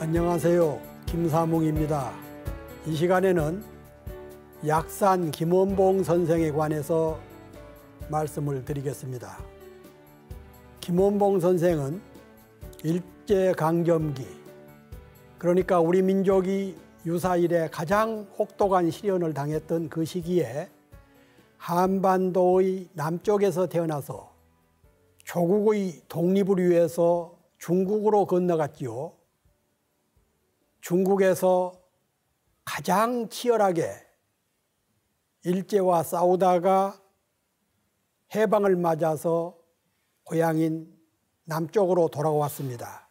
안녕하세요. 김사몽입니다. 이 시간에는 약산 김원봉 선생에 관해서 말씀을 드리겠습니다. 김원봉 선생은 일제강점기, 그러니까 우리 민족이 유사 이래 가장 혹독한 시련을 당했던 그 시기에 한반도의 남쪽에서 태어나서 조국의 독립을 위해서 중국으로 건너갔지요. 중국에서 가장 치열하게 일제와 싸우다가 해방을 맞아서 고향인 남쪽으로 돌아왔습니다.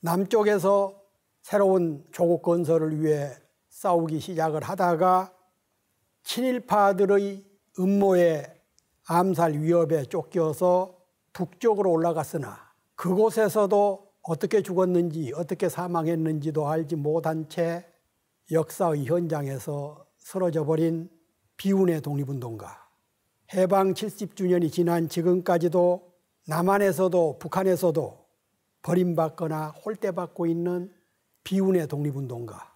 남쪽에서 새로운 조국 건설을 위해 싸우기 시작을 하다가 친일파들의 음모에 암살 위협에 쫓겨서 북쪽으로 올라갔으나 그곳에서도 어떻게 죽었는지 어떻게 사망했는지도 알지 못한 채 역사의 현장에서 쓰러져 버린 비운의 독립운동가, 해방 70주년이 지난 지금까지도 남한에서도 북한에서도 버림받거나 홀대받고 있는 비운의 독립운동가,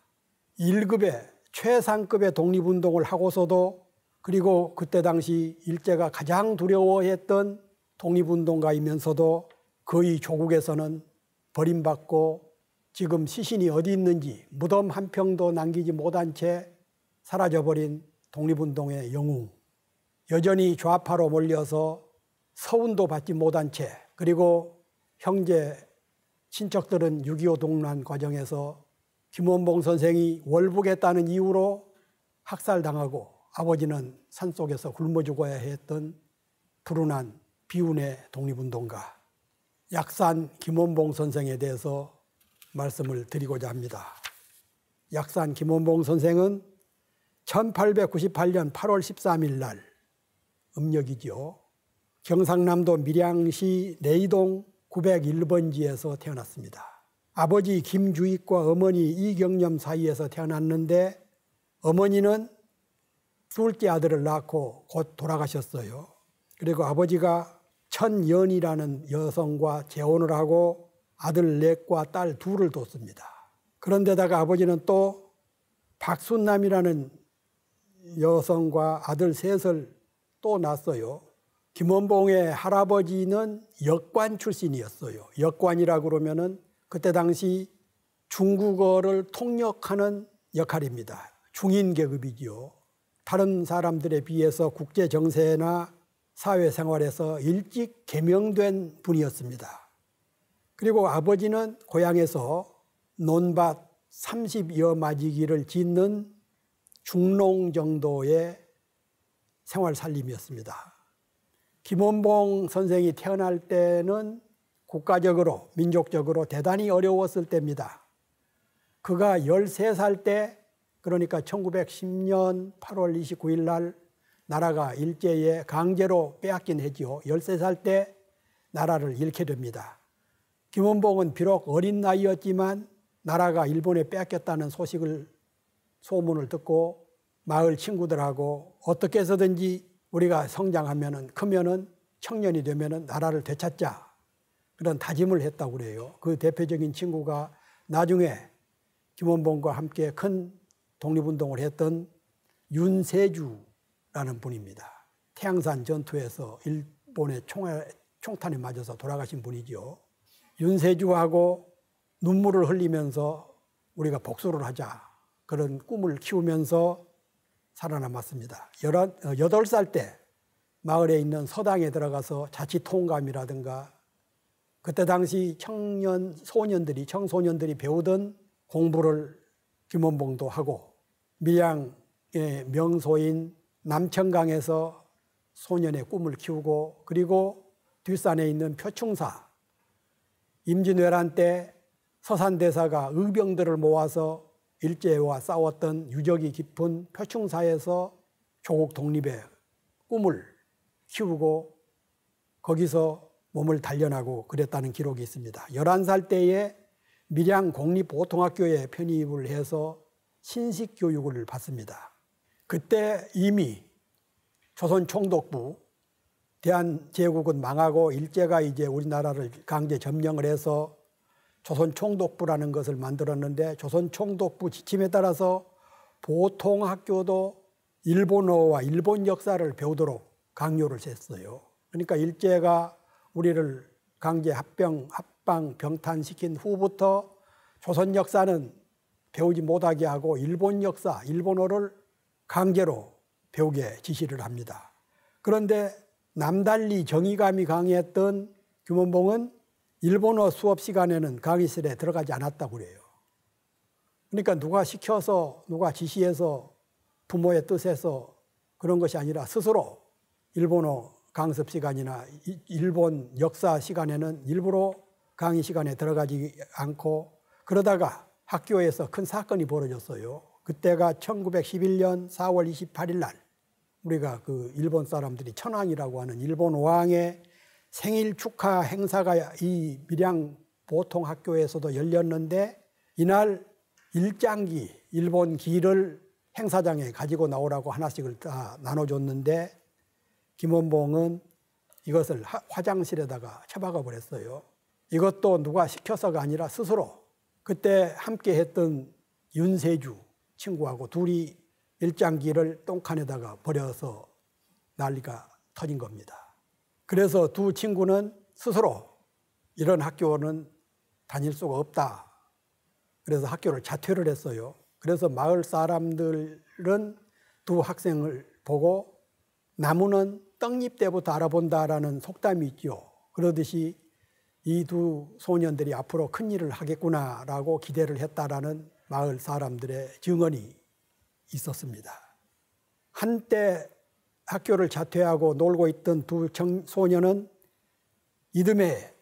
1급의 최상급의 독립운동을 하고서도, 그리고 그때 당시 일제가 가장 두려워했던 독립운동가이면서도 거의 조국에서는 버림받고 지금 시신이 어디 있는지 무덤 한 평도 남기지 못한 채 사라져버린 독립운동의 영웅, 여전히 좌파로 몰려서 서운도 받지 못한 채, 그리고 형제 친척들은 6.25 동란 과정에서 김원봉 선생이 월북했다는 이유로 학살당하고 아버지는 산속에서 굶어 죽어야 했던 불운한 비운의 독립운동가 약산 김원봉 선생에 대해서 말씀을 드리고자 합니다. 약산 김원봉 선생은 1898년 8월 13일 날 음력이죠. 경상남도 밀양시 내이동 901번지에서 태어났습니다. 아버지 김주익과 어머니 이경념 사이에서 태어났는데 어머니는 둘째 아들을 낳고 곧 돌아가셨어요. 그리고 아버지가 천연이라는 여성과 재혼을 하고 아들 넷과 딸 둘을 뒀습니다. 그런데다가 아버지는 또 박순남이라는 여성과 아들 셋을 또 낳았어요. 김원봉의 할아버지는 역관 출신이었어요. 역관이라고 그러면은 그때 당시 중국어를 통역하는 역할입니다. 중인 계급이지요. 다른 사람들에 비해서 국제 정세나 사회생활에서 일찍 개명된 분이었습니다. 그리고 아버지는 고향에서 논밭 30여 마지기를 짓는 중농 정도의 생활 살림이었습니다. 김원봉 선생이 태어날 때는 국가적으로 민족적으로 대단히 어려웠을 때입니다. 그가 13살 때, 그러니까 1910년 8월 29일 날 나라가 일제에 강제로 빼앗긴 했지요. 13살 때 나라를 잃게 됩니다. 김원봉은 비록 어린 나이였지만 나라가 일본에 빼앗겼다는 소문을 듣고 마을 친구들하고 어떻게 해서든지 우리가 성장하면은, 크면은, 청년이 되면은 나라를 되찾자, 그런 다짐을 했다고 그래요. 그 대표적인 친구가 나중에 김원봉과 함께 큰 독립운동을 했던 윤세주라는 분입니다. 태양산 전투에서 일본의 총탄에 맞아서 돌아가신 분이죠. 윤세주하고 눈물을 흘리면서 우리가 복수를 하자, 그런 꿈을 키우면서 살아남았습니다. 8살 때 마을에 있는 서당에 들어가서 자치통감이라든가 그때 당시 청소년들이 배우던 공부를 김원봉도 하고, 밀양의 명소인 남천강에서 소년의 꿈을 키우고, 그리고 뒷산에 있는 표충사, 임진왜란 때 서산대사가 의병들을 모아서 일제와 싸웠던 유적이 깊은 표충사에서 조국 독립의 꿈을 키우고 거기서 몸을 단련하고 그랬다는 기록이 있습니다. 11살 때에 밀양 공립보통학교에 편입을 해서 신식교육을 받습니다. 그때 이미 조선 총독부, 대한제국은 망하고 일제가 이제 우리나라를 강제 점령을 해서 조선총독부라는 것을 만들었는데 조선총독부 지침에 따라서 보통 학교도 일본어와 일본 역사를 배우도록 강요를 했어요. 그러니까 일제가 우리를 강제 합방, 병탄시킨 후부터 조선 역사는 배우지 못하게 하고 일본 역사, 일본어를 강제로 배우게 지시를 합니다. 그런데 남달리 정의감이 강했던 김원봉은 일본어 수업 시간에는 강의실에 들어가지 않았다고 그래요. 그러니까 누가 시켜서, 누가 지시해서, 부모의 뜻에서 그런 것이 아니라 스스로 일본어 강습 시간이나 일본 역사 시간에는 일부러 강의 시간에 들어가지 않고 그러다가 학교에서 큰 사건이 벌어졌어요. 그때가 1911년 4월 28일 날 우리가 그 일본 사람들이 천황이라고 하는 일본 왕의 생일 축하 행사가 이 밀양 보통학교에서도 열렸는데 이날 일장기, 일본 기를 행사장에 가지고 나오라고 하나씩을 다 나눠줬는데 김원봉은 이것을 화장실에다가 처박아 버렸어요. 이것도 누가 시켜서가 아니라 스스로 그때 함께 했던 윤세주 친구하고 둘이 일장기를 똥칸에다가 버려서 난리가 터진 겁니다. 그래서 두 친구는 스스로 이런 학교는 다닐 수가 없다. 그래서 학교를 자퇴를 했어요. 그래서 마을 사람들은 두 학생을 보고 나무는 떡잎 때부터 알아본다라는 속담이 있죠. 그러듯이 이 두 소년들이 앞으로 큰 일을 하겠구나라고 기대를 했다라는 마을 사람들의 증언이 있었습니다. 한때 학교를 자퇴하고 놀고 있던 두 소년은 이듬해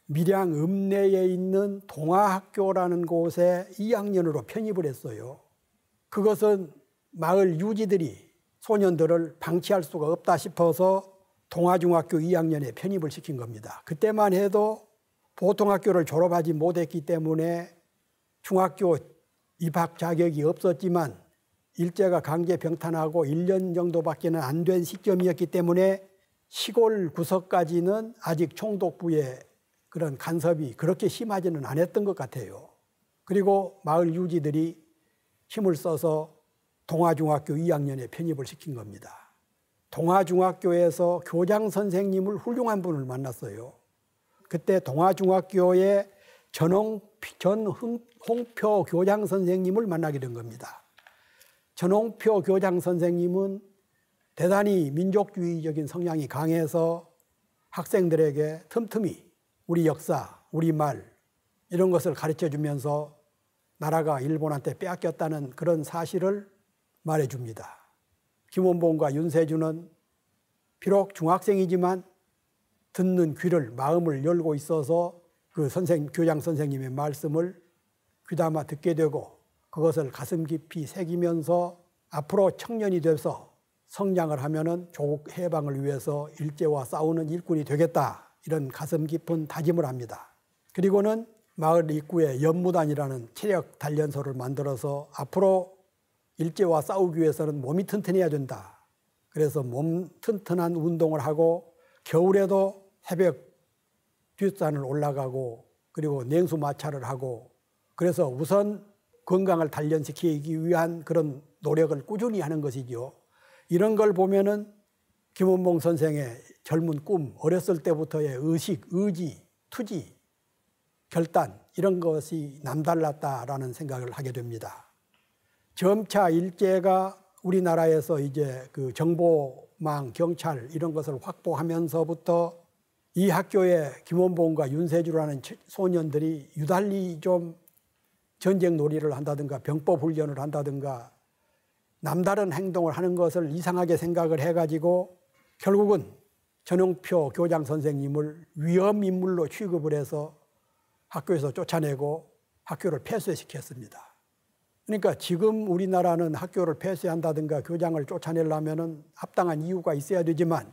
밀양 읍내에 있는 동아학교라는 곳에 2학년으로 편입을 했어요. 그것은 마을 유지들이 소년들을 방치할 수가 없다 싶어서 동아중학교 2학년에 편입을 시킨 겁니다. 그때만 해도 보통학교를 졸업하지 못했기 때문에 중학교 입학 자격이 없었지만 일제가 강제 병탄하고 1년 정도밖에는 안 된 시점이었기 때문에 시골 구석까지는 아직 총독부의 그런 간섭이 그렇게 심하지는 않았던 것 같아요. 그리고 마을 유지들이 힘을 써서 동아중학교 2학년에 편입을 시킨 겁니다. 동아중학교에서 교장 선생님을 훌륭한 분을 만났어요. 그때 동아중학교의 전홍표 교장 선생님을 만나게 된 겁니다. 전홍표 교장 선생님은 대단히 민족주의적인 성향이 강해서 학생들에게 틈틈이 우리 역사, 우리 말 이런 것을 가르쳐주면서 나라가 일본한테 빼앗겼다는 그런 사실을 말해줍니다. 김원봉과 윤세주는 비록 중학생이지만 듣는 귀를, 마음을 열고 있어서 그 교장 선생님의 말씀을 귀담아 듣게 되고 그것을 가슴 깊이 새기면서 앞으로 청년이 돼서 성장을 하면은 조국 해방을 위해서 일제와 싸우는 일꾼이 되겠다. 이런 가슴 깊은 다짐을 합니다. 그리고는 마을 입구에 연무단이라는 체력 단련소를 만들어서 앞으로 일제와 싸우기 위해서는 몸이 튼튼해야 된다. 그래서 몸 튼튼한 운동을 하고 겨울에도 새벽 뒷산을 올라가고 그리고 냉수 마찰을 하고 그래서 우선 건강을 단련시키기 위한 그런 노력을 꾸준히 하는 것이죠. 이런 걸 보면은 김원봉 선생의 젊은 꿈, 어렸을 때부터의 의식, 의지, 투지, 결단 이런 것이 남달랐다라는 생각을 하게 됩니다. 점차 일제가 우리나라에서 이제 그 정보망, 경찰 이런 것을 확보하면서부터 이 학교에 김원봉과 윤세주라는 소년들이 유달리 좀 전쟁 놀이를 한다든가 병법 훈련을 한다든가 남다른 행동을 하는 것을 이상하게 생각을 해가지고 결국은 전홍표 교장 선생님을 위험인물로 취급을 해서 학교에서 쫓아내고 학교를 폐쇄시켰습니다. 그러니까 지금 우리나라는 학교를 폐쇄한다든가 교장을 쫓아내려면 합당한 이유가 있어야 되지만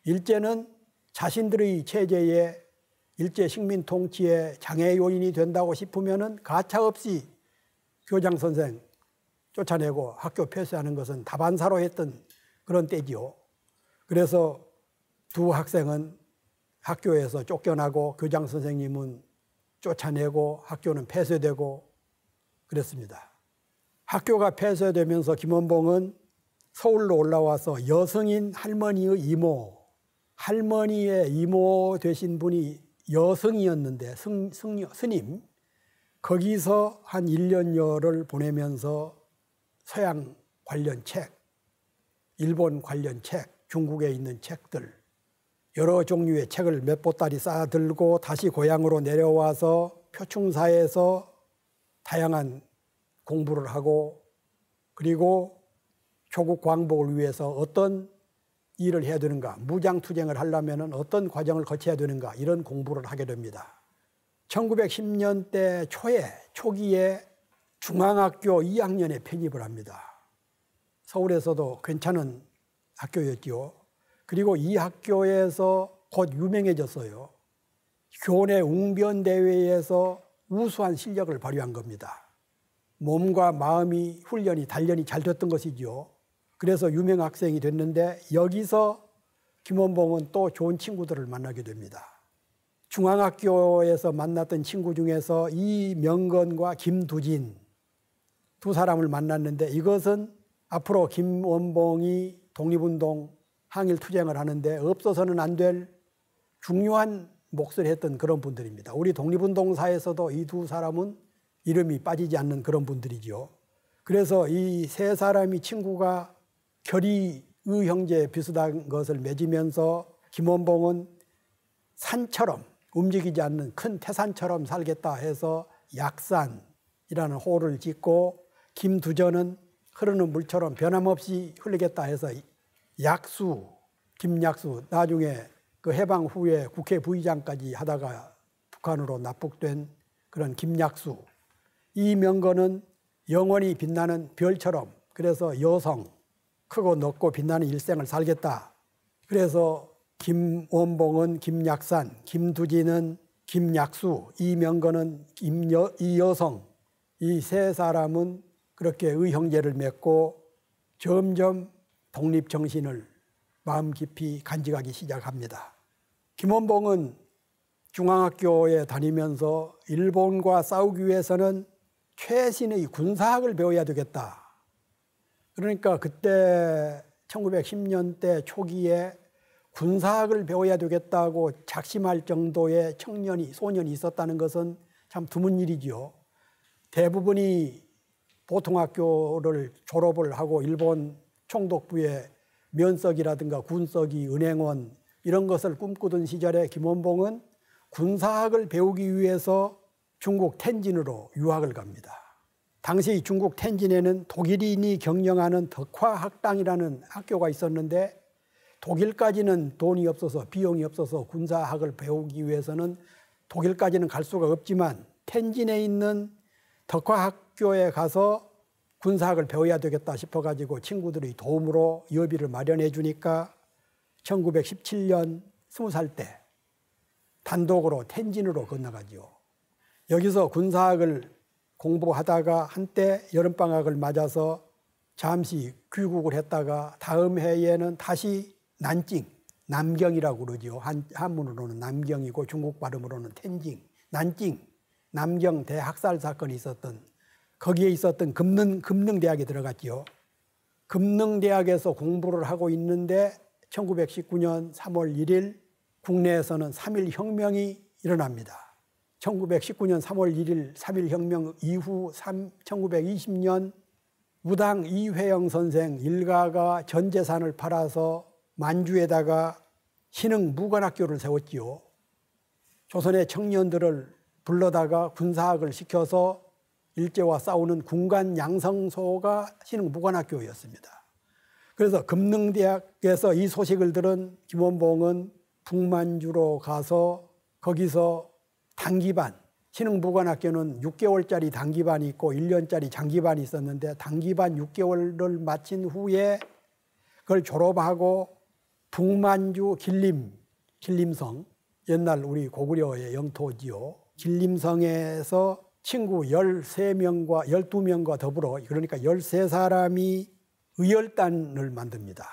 일제는 자신들의 체제에 일제 식민 통치의 장애 요인이 된다고 싶으면은 가차없이 교장 선생 쫓아내고 학교 폐쇄하는 것은 다반사로 했던 그런 때지요. 그래서 두 학생은 학교에서 쫓겨나고 교장 선생님은 쫓아내고 학교는 폐쇄되고 그랬습니다. 학교가 폐쇄되면서 김원봉은 서울로 올라와서 여성인 할머니의 이모, 할머니의 이모 되신 분이 여성이었는데 스님, 거기서 한 1년여를 보내면서 서양 관련 책, 일본 관련 책, 중국에 있는 책들, 여러 종류의 책을 몇 보따리 쌓아들고 다시 고향으로 내려와서 표충사에서 다양한 공부를 하고, 그리고 조국 광복을 위해서 어떤 일을 해야 되는가, 무장투쟁을 하려면 어떤 과정을 거쳐야 되는가, 이런 공부를 하게 됩니다. 1910년대 초기에 중앙학교 2학년에 편입을 합니다. 서울에서도 괜찮은 학교였죠. 그리고 이 학교에서 곧 유명해졌어요. 교내 웅변대회에서 우수한 실력을 발휘한 겁니다. 몸과 마음이 훈련이 단련이 잘 됐던 것이죠. 그래서 유명 학생이 됐는데 여기서 김원봉은 또 좋은 친구들을 만나게 됩니다. 중앙학교에서 만났던 친구 중에서 이명건과 김두진 두 사람을 만났는데, 이것은 앞으로 김원봉이 독립운동 항일투쟁을 하는데 없어서는 안 될 중요한 몫을 했던 그런 분들입니다. 우리 독립운동사에서도 이 두 사람은 이름이 빠지지 않는 그런 분들이죠. 그래서 이 세 사람이 친구가 결의 형제 비슷한 것을 맺으면서 김원봉은 산처럼 움직이지 않는 큰 태산처럼 살겠다 해서 약산이라는 호를 짓고, 김두전은 흐르는 물처럼 변함없이 흐르겠다 해서 약수, 김약수, 나중에 그 해방 후에 국회 부의장까지 하다가 북한으로 납북된 그런 김약수, 이명건은 영원히 빛나는 별처럼, 그래서 여성, 크고 넓고 빛나는 일생을 살겠다. 그래서 김원봉은 김약산, 김두진은 김약수, 이명건은 이여성, 이 세 사람은 그렇게 의형제를 맺고 점점 독립정신을 마음 깊이 간직하기 시작합니다. 김원봉은 중앙학교에 다니면서 일본과 싸우기 위해서는 최신의 군사학을 배워야 되겠다. 그러니까 그때 1910년대 초기에 군사학을 배워야 되겠다고 작심할 정도의 소년이 있었다는 것은 참 드문 일이지요. 대부분이 보통학교를 졸업을 하고 일본 총독부의 면석이라든가 군석이, 은행원 이런 것을 꿈꾸던 시절에 김원봉은 군사학을 배우기 위해서 중국 텐진으로 유학을 갑니다. 당시 중국 텐진에는 독일인이 경영하는 덕화학당이라는 학교가 있었는데, 독일까지는 돈이 없어서, 비용이 없어서 군사학을 배우기 위해서는 독일까지는 갈 수가 없지만 텐진에 있는 덕화학교에 가서 군사학을 배워야 되겠다 싶어가지고 친구들의 도움으로 여비를 마련해 주니까 1917년 20살 때 단독으로 텐진으로 건너가죠. 여기서 군사학을 공부하다가 한때 여름방학을 맞아서 잠시 귀국을 했다가 다음 해에는 다시 난징, 남경이라고 그러죠. 한문으로는 남경이고 중국 발음으로는 텐징, 난징, 남경 대학살 사건이 있었던, 거기에 있었던 금능대학에 들어갔죠. 금능대학에서 공부를 하고 있는데 1919년 3월 1일 국내에서는 3.1 혁명이 일어납니다. 1919년 3월 1일 3.1 혁명 이후 1920년 무당 이회영 선생 일가가 전 재산을 팔아서 만주에다가 신흥 무관학교를 세웠지요. 조선의 청년들을 불러다가 군사학을 시켜서 일제와 싸우는 군관 양성소가 신흥 무관학교였습니다. 그래서 금능대학에서 이 소식을 들은 김원봉은 북만주로 가서 거기서 단기반, 신흥무관학교는 6개월짜리 단기반이 있고 1년짜리 장기반이 있었는데 단기반 6개월을 마친 후에 그걸 졸업하고 북만주 길림성, 옛날 우리 고구려의 영토지요. 길림성에서 친구 13명과 12명과 더불어, 그러니까 13사람이 의열단을 만듭니다.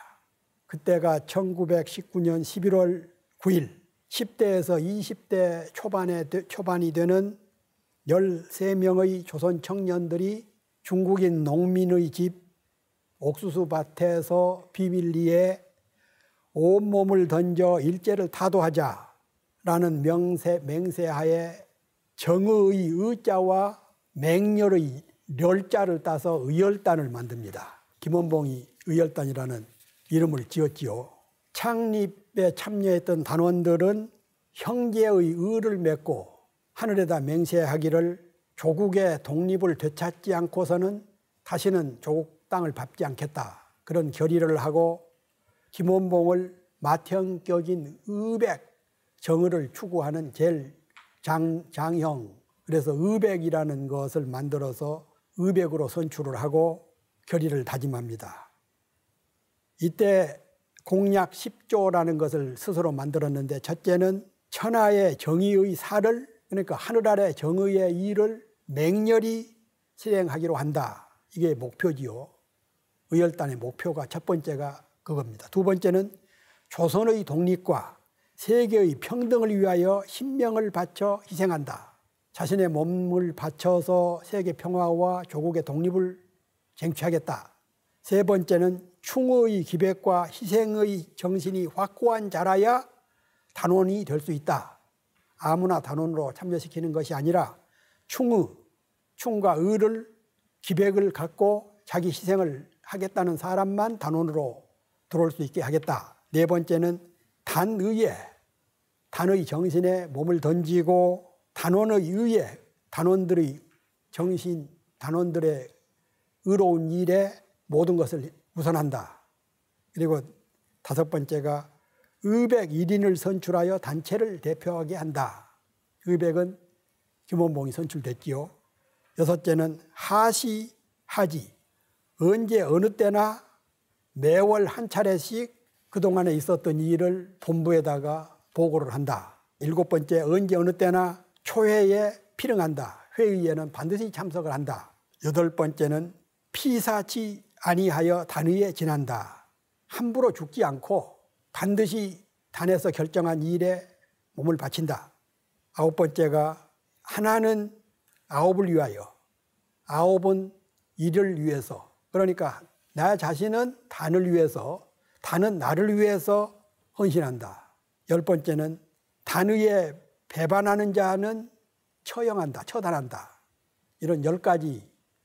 그때가 1919년 11월 9일 10대에서 20대 초반이 되는 13명의 조선 청년들이 중국인 농민의 집 옥수수밭에서 비밀리에 온몸을 던져 일제를 타도하자라는 맹세하에 정의의 의자와 맹렬의 렬자를 따서 의열단을 만듭니다. 김원봉이 의열단이라는 이름을 지었지요. 창립에 참여했던 단원들은 형제의 의를 맺고 하늘에다 맹세하기를 조국의 독립을 되찾지 않고서는 다시는 조국 땅을 밟지 않겠다. 그런 결의를 하고 김원봉을 맏형격인 의백 정의를 추구하는 제일 장형, 그래서 의백이라는 것을 만들어서 의백으로 선출을 하고 결의를 다짐합니다. 이때 공약 10조라는 것을 스스로 만들었는데, 첫째는 천하의 정의의 사를, 그러니까 하늘 아래 정의의 일을 맹렬히 실행하기로 한다. 이게 목표지요. 의열단의 목표가 첫 번째가 그겁니다. 두 번째는 조선의 독립과 세계의 평등을 위하여 신명을 바쳐 희생한다. 자신의 몸을 바쳐서 세계 평화와 조국의 독립을 쟁취하겠다. 세 번째는 충의의 기백과 희생의 정신이 확고한 자라야 단원이 될 수 있다. 아무나 단원으로 참여시키는 것이 아니라 충과 의를 기백을 갖고 자기 희생을 하겠다는 사람만 단원으로 들어올 수 있게 하겠다. 네 번째는 단의 정신에 몸을 던지고 단원의 의에 단원들의 정신, 단원들의 의로운 일에 모든 것을 우선한다. 그리고 다섯 번째가 의백 1인을 선출하여 단체를 대표하게 한다. 의백은 김원봉이 선출됐지요. 여섯째는 하지. 언제 어느 때나 매월 한 차례씩 그동안에 있었던 일을 본부에다가 보고를 한다. 일곱 번째, 언제 어느 때나 초회에 필응한다. 회의에는 반드시 참석을 한다. 여덟 번째는 피사치 아니하여 단의에 지난다. 함부로 죽지 않고 반드시 단에서 결정한 일에 몸을 바친다. 아홉 번째가 하나는 아홉을 위하여, 아홉은 일을 위해서, 그러니까 나 자신은 단을 위해서, 단은 나를 위해서 헌신한다. 열 번째는 단의에 배반하는 자는 처단한다. 이런 10가지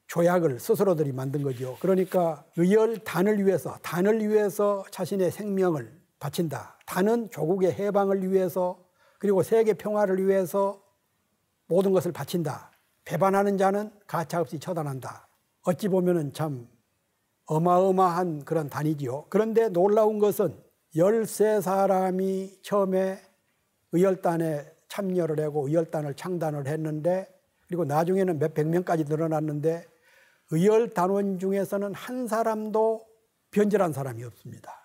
조약을 스스로들이 만든 거죠. 그러니까 의열단을 위해서, 단을 위해서 자신의 생명을 바친다. 단은 조국의 해방을 위해서, 그리고 세계 평화를 위해서 모든 것을 바친다. 배반하는 자는 가차없이 처단한다. 어찌 보면은 참 어마어마한 그런 단이지요. 그런데 놀라운 것은 13사람이 처음에 의열단에 참여를 하고 의열단을 창단을 했는데, 그리고 나중에는 몇백 명까지 늘어났는데, 의열단원 중에서는 한 사람도 변절한 사람이 없습니다.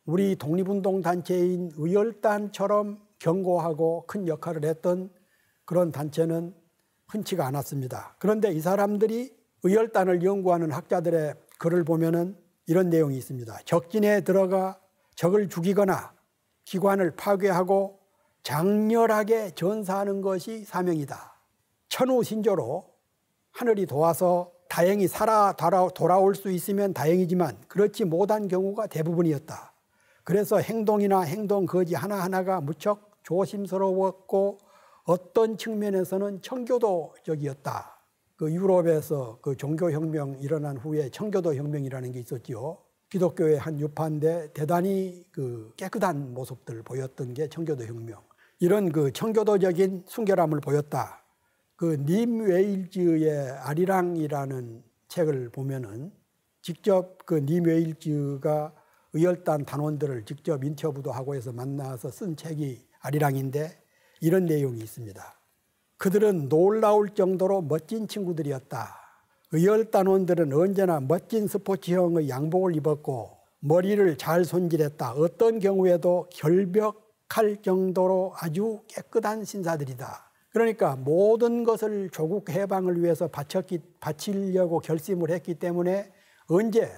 우리 독립운동 단체인 의열단처럼 견고하고 큰 역할을 했던 그런 단체는 흔치가 않았습니다. 그런데 이 사람들이 의열단을 연구하는 학자들의 글을 보면은 이런 내용이 있습니다. 적진에 들어가 적을 죽이거나 기관을 파괴하고 장렬하게 전사하는 것이 사명이다. 천우신조로 하늘이 도와서 다행히 살아 돌아올 수 있으면 다행이지만 그렇지 못한 경우가 대부분이었다. 그래서 행동이나 행동 거지 하나하나가 무척 조심스러웠고 어떤 측면에서는 청교도적이었다. 그 유럽에서 그 종교혁명 일어난 후에 청교도혁명이라는 게 있었지요. 기독교의 한 유파인데 대단히 그 깨끗한 모습들을 보였던 게 청교도혁명. 이런 그 청교도적인 순결함을 보였다. 그 님 웨일즈의 아리랑이라는 책을 보면은 직접 그 님 웨일즈가 의열단 단원들을 직접 인터뷰도 하고 해서 만나서 쓴 책이 아리랑인데 이런 내용이 있습니다. 그들은 놀라울 정도로 멋진 친구들이었다. 의열단원들은 언제나 멋진 스포츠형의 양복을 입었고 머리를 잘 손질했다. 어떤 경우에도 결벽할 정도로 아주 깨끗한 신사들이다. 그러니까 모든 것을 조국 해방을 위해서 바치려고 결심을 했기 때문에 언제,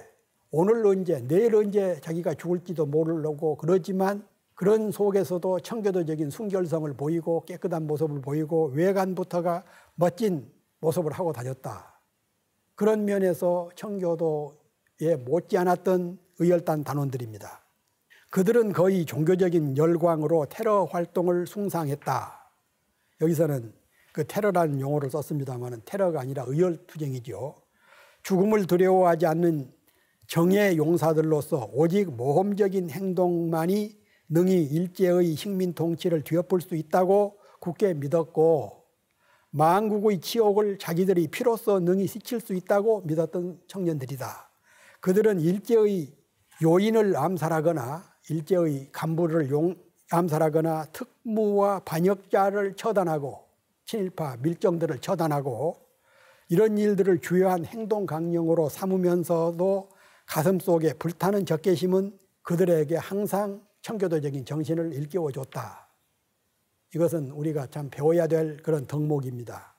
오늘 언제, 내일 언제 자기가 죽을지도 모르고 그러지만 그런 속에서도 청교도적인 순결성을 보이고 깨끗한 모습을 보이고 외관부터가 멋진 모습을 하고 다녔다. 그런 면에서 청교도에 못지않았던 의열단 단원들입니다. 그들은 거의 종교적인 열광으로 테러 활동을 숭상했다. 여기서는 그 테러라는 용어를 썼습니다만 테러가 아니라 의열투쟁이죠. 죽음을 두려워하지 않는 정의 용사들로서 오직 모험적인 행동만이 능히 일제의 식민 통치를 뒤엎을 수 있다고 굳게 믿었고 만국의 치욕을 자기들이 피로써 능히 스칠 수 있다고 믿었던 청년들이다. 그들은 일제의 요인을 암살하거나 일제의 간부를 암살하거나 특무와 반역자를 처단하고 친일파 밀정들을 처단하고 이런 일들을 주요한 행동 강령으로 삼으면서도 가슴속에 불타는 적개심은 그들에게 항상 청교도적인 정신을 일깨워줬다. 이것은 우리가 참 배워야 될 그런 덕목입니다.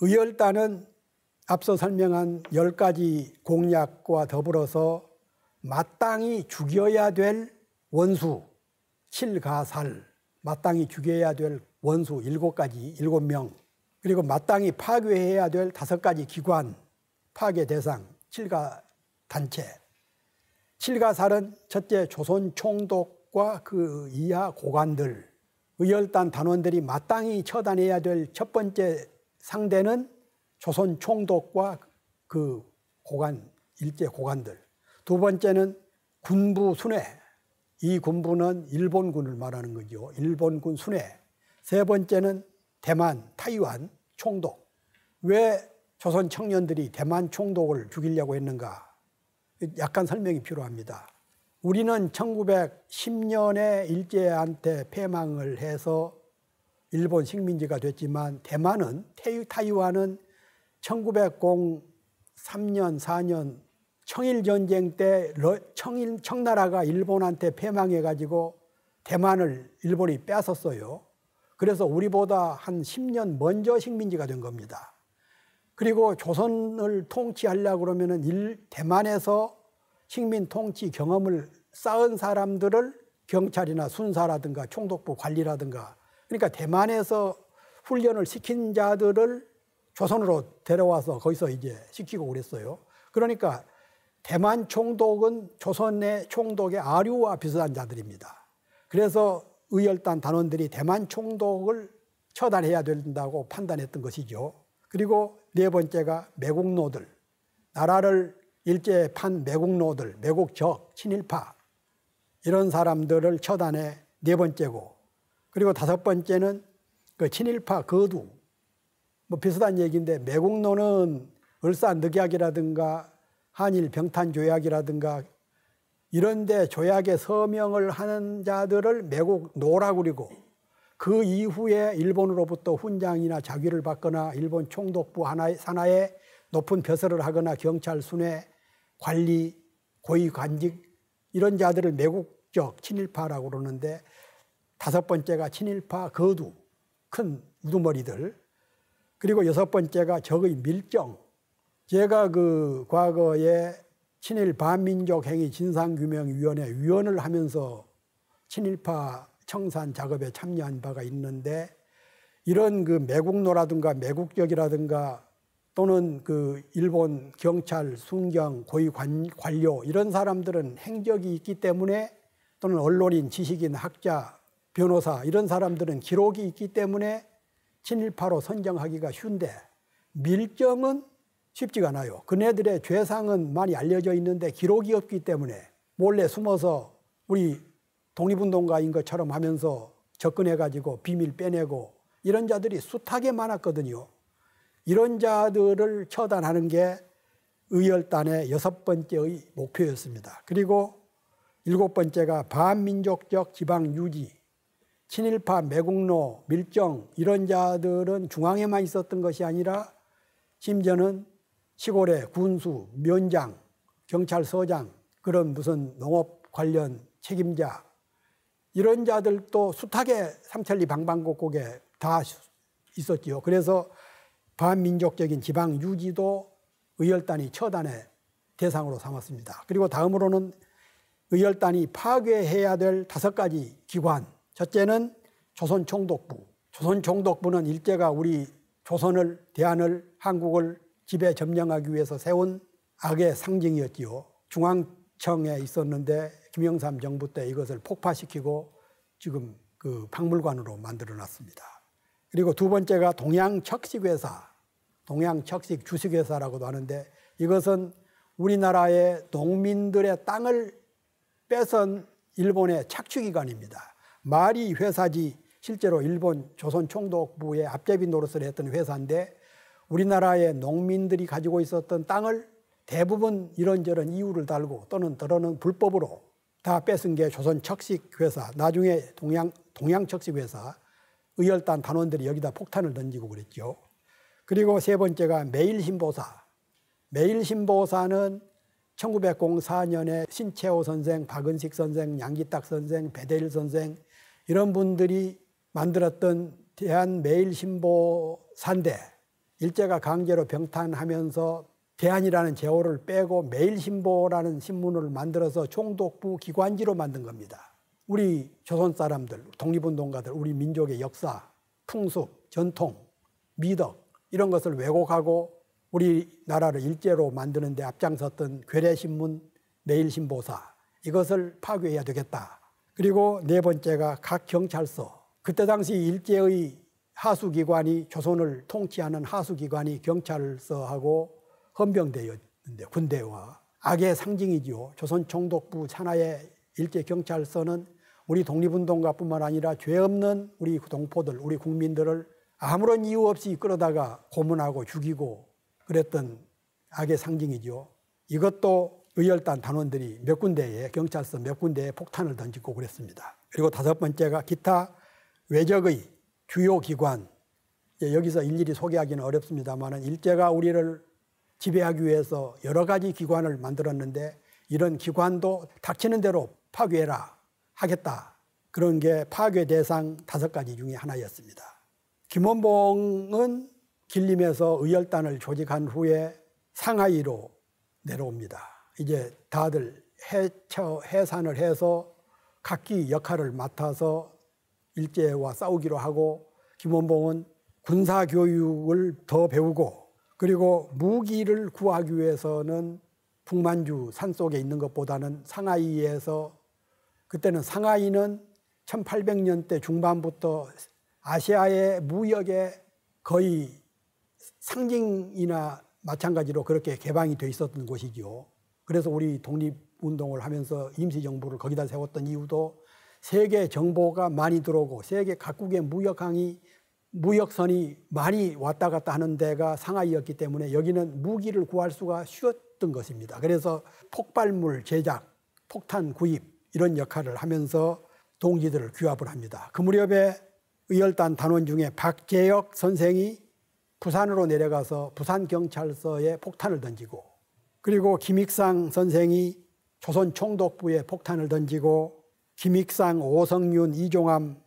의열단은 앞서 설명한 10가지 공약과 더불어서 마땅히 죽여야 될 원수 7가살, 마땅히 죽여야 될 원수 7가지, 7명, 그리고 마땅히 파괴해야 될 5가지 기관, 파괴 대상 7가 단체. 7가살은 첫째 조선 총독과 그 이하 고관들, 의열단 단원들이 마땅히 처단해야 될 첫 번째 상대는 조선 총독과 그 고관, 일제 고관들. 두 번째는 군부 순회. 이 군부는 일본군을 말하는 거죠. 일본군 순회. 세 번째는 대만, 타이완 총독. 왜 조선 청년들이 대만 총독을 죽이려고 했는가? 약간 설명이 필요합니다. 우리는 1910년에 일제한테 패망을 해서 일본 식민지가 됐지만 대만은, 타이완은 1903년, 4년 청일전쟁 때 청나라가 일본한테 패망해가지고 대만을 일본이 뺏었어요. 그래서 우리보다 한 10년 먼저 식민지가 된 겁니다. 그리고 조선을 통치하려고 그러면은 대만에서 식민 통치 경험을 쌓은 사람들을 경찰이나 순사라든가 총독부 관리라든가, 그러니까 대만에서 훈련을 시킨 자들을 조선으로 데려와서 거기서 이제 시키고 그랬어요. 그러니까 대만 총독은 조선의 총독의 아류와 비슷한 자들입니다. 그래서 의열단 단원들이 대만 총독을 처단해야 된다고 판단했던 것이죠. 그리고 네 번째가 매국노들, 나라를 일제에 판 매국노들, 매국적, 친일파 이런 사람들을 처단해 네 번째고, 그리고 다섯 번째는 그 친일파 거두, 뭐 비슷한 얘기인데 매국노는 을사늑약이라든가 한일 병탄조약이라든가 이런데 조약에 서명을 하는 자들을 매국노라고 그리고 그 이후에 일본으로부터 훈장이나 자귀를 받거나 일본 총독부 산하에 높은 벼슬을 하거나 경찰 순회, 관리, 고위 관직 이런 자들을 매국적 친일파라고 그러는데 다섯 번째가 친일파 거두, 큰 우두머리들, 그리고 여섯 번째가 적의 밀정. 제가 그 과거에 친일 반민족 행위 진상규명위원회 위원을 하면서 친일파 청산 작업에 참여한 바가 있는데 이런 그 매국노라든가 매국적이라든가 또는 그 일본 경찰, 순경, 고위 관료 이런 사람들은 행적이 있기 때문에 또는 언론인, 지식인, 학자, 변호사 이런 사람들은 기록이 있기 때문에 친일파로 선정하기가 쉬운데 밀정은 쉽지가 않아요. 그네들의 죄상은 많이 알려져 있는데 기록이 없기 때문에 몰래 숨어서 우리 독립운동가인 것처럼 하면서 접근해가지고 비밀 빼내고 이런 자들이 숱하게 많았거든요. 이런 자들을 처단하는 게 의열단의 여섯 번째의 목표였습니다. 그리고 일곱 번째가 반민족적 지방 유지. 친일파, 매국노, 밀정 이런 자들은 중앙에만 있었던 것이 아니라 심지어는 시골의 군수, 면장, 경찰서장, 그런 무슨 농업 관련 책임자 이런 자들도 숱하게 삼천리 방방곡곡에 다 있었지요. 그래서 반민족적인 지방 유지도 의열단이 처단의 대상으로 삼았습니다. 그리고 다음으로는 의열단이 파괴해야 될 5가지 기관. 첫째는 조선총독부. 조선총독부는 일제가 우리 조선을, 대한을, 한국을 지배 점령하기 위해서 세운 악의 상징이었지요. 중앙청에 있었는데 김영삼 정부 때 이것을 폭파시키고 지금 그 박물관으로 만들어 놨습니다. 그리고 두 번째가 동양척식회사, 동양척식 주식회사라고도 하는데 이것은 우리나라의 농민들의 땅을 뺏은 일본의 착취기관입니다. 말이 회사지 실제로 일본 조선총독부의 앞제비 노릇을 했던 회사인데 우리나라의 농민들이 가지고 있었던 땅을 대부분 이런저런 이유를 달고 또는 때로는 불법으로 다 뺏은 게 조선척식회사, 나중에 동양척식회사, 의열단 단원들이 여기다 폭탄을 던지고 그랬죠. 그리고 세 번째가 매일신보사. 매일신보사는 1904년에 신채호 선생, 박은식 선생, 양기딱 선생, 배대일 선생 이런 분들이 만들었던 대한매일신보사인데 일제가 강제로 병탄하면서 대한이라는 제호를 빼고 매일신보라는 신문을 만들어서 총독부 기관지로 만든 겁니다. 우리 조선 사람들, 독립운동가들, 우리 민족의 역사, 풍습, 전통, 미덕 이런 것을 왜곡하고 우리나라를 일제로 만드는 데 앞장섰던 괴뢰신문, 매일신보사 이것을 파괴해야 되겠다. 그리고 네 번째가 각 경찰서. 그때 당시 일제의 하수기관이 조선을 통치하는 하수기관이 경찰서하고 헌병대였는데 군대와 악의 상징이지요. 조선총독부 산하의 일제경찰서는 우리 독립운동가뿐만 아니라 죄 없는 우리 동포들, 우리 국민들을 아무런 이유 없이 끌어다가 고문하고 죽이고 그랬던 악의 상징이죠. 이것도 의열단 단원들이 몇 군데에 경찰서 몇 군데에 폭탄을 던지고 그랬습니다. 그리고 다섯 번째가 기타 외적의 주요 기관. 여기서 일일이 소개하기는 어렵습니다만 일제가 우리를 지배하기 위해서 여러 가지 기관을 만들었는데 이런 기관도 닥치는 대로 파괴해라 하겠다. 그런 게 파괴 대상 5가지 중에 하나였습니다. 김원봉은 길림에서 의열단을 조직한 후에 상하이로 내려옵니다. 이제 다들 해산을 해서 각기 역할을 맡아서 일제와 싸우기로 하고 김원봉은 군사교육을 더 배우고 그리고 무기를 구하기 위해서는 북만주 산속에 있는 것보다는 상하이에서 그때는 상하이는 1800년대 중반부터 아시아의 무역의 거의 상징이나 마찬가지로 그렇게 개방이 돼 있었던 곳이죠. 그래서 우리 독립운동을 하면서 임시정부를 거기다 세웠던 이유도 세계 정보가 많이 들어오고 세계 각국의 무역선이 많이 왔다 갔다 하는 데가 상하이였기 때문에 여기는 무기를 구할 수가 쉬웠던 것입니다. 그래서 폭발물 제작, 폭탄 구입 이런 역할을 하면서 동지들을 규합을 합니다. 그 무렵에 의열단 단원 중에 박재혁 선생이 부산으로 내려가서 부산경찰서에 폭탄을 던지고 그리고 김익상 선생이 조선총독부에 폭탄을 던지고 김익상, 오성윤, 이종암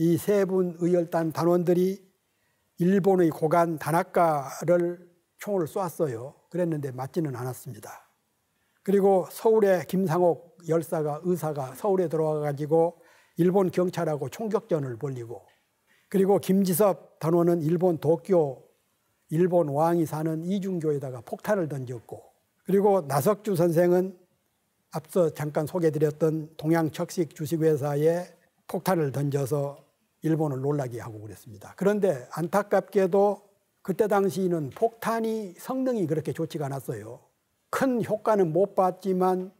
이 세 분 의열단 단원들이 일본의 고관 다나카를 총을 쐈어요. 그랬는데 맞지는 않았습니다. 그리고 서울에 김상옥 의사가 서울에 들어와 가지고 일본 경찰하고 총격전을 벌이고 그리고 김지섭 단원은 일본 도쿄 일본 왕이 사는 이중교에다가 폭탄을 던졌고 그리고 나석주 선생은 앞서 잠깐 소개해드렸던 동양척식 주식회사에 폭탄을 던져서 일본을 놀라게 하고 그랬습니다. 그런데 안타깝게도 그때 당시에는 폭탄이 성능이 그렇게 좋지가 않았어요. 큰 효과는 못 봤지만